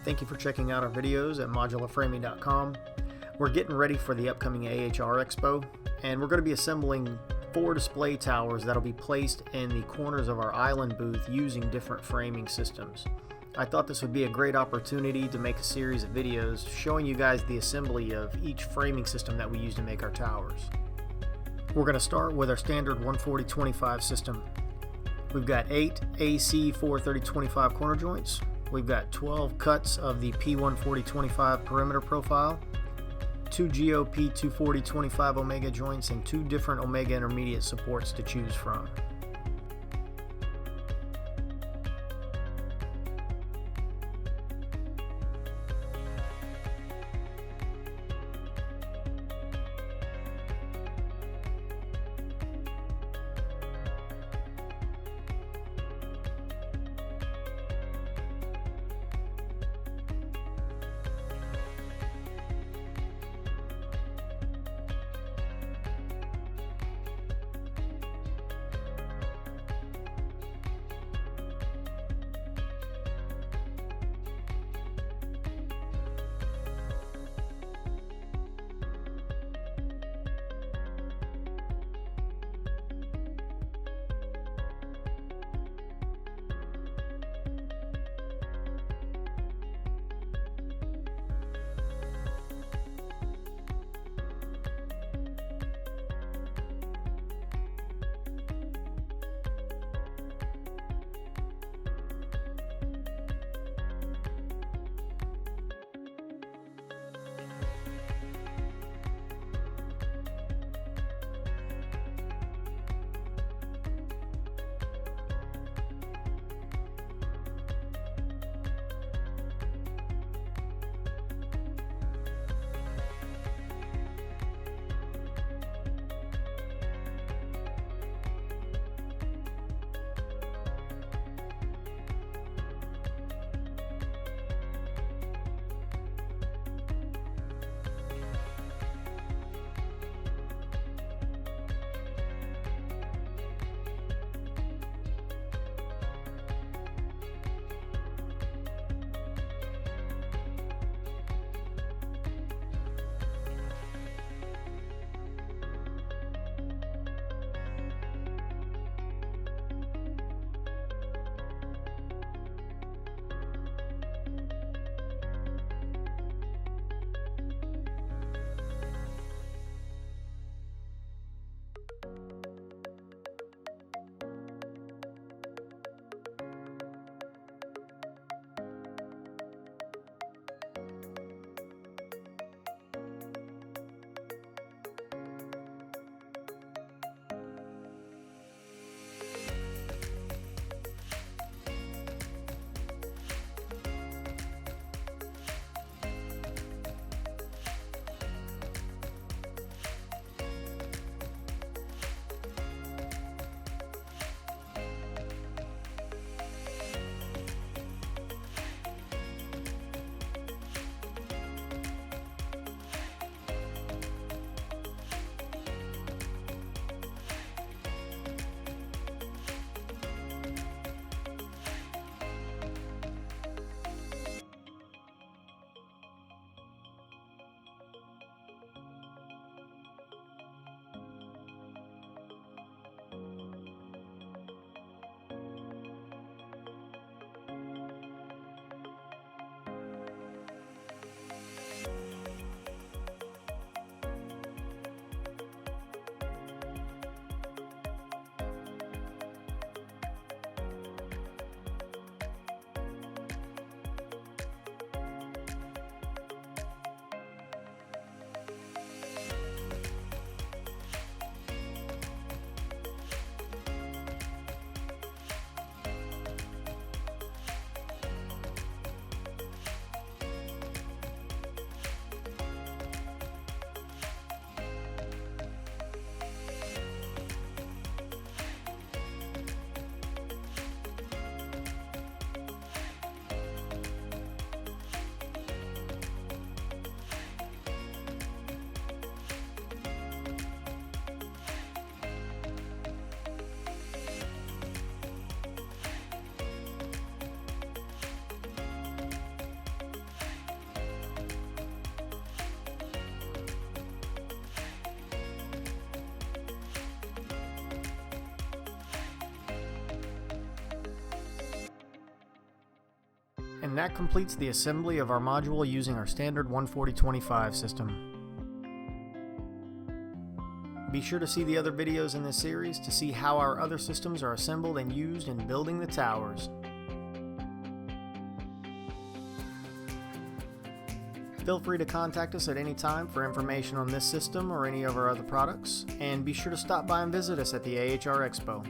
Thank you for checking out our videos at modularframing.com. We're getting ready for the upcoming AHR Expo, and we're going to be assembling 4 display towers that'll be placed in the corners of our island booth using different framing systems. I thought this would be a great opportunity to make a series of videos showing you guys the assembly of each framing system that we use to make our towers. We're going to start with our standard 140-25 system. We've got 8 AC 430-25 corner joints. We've got 12 cuts of the P140-25 perimeter profile, 2 GOP 240-25 Omega joints, and 2 different Omega intermediate supports to choose from. And that completes the assembly of our module using our standard 140/25 system. Be sure to see the other videos in this series to see how our other systems are assembled and used in building the towers. Feel free to contact us at any time for information on this system or any of our other products, and be sure to stop by and visit us at the AHR Expo.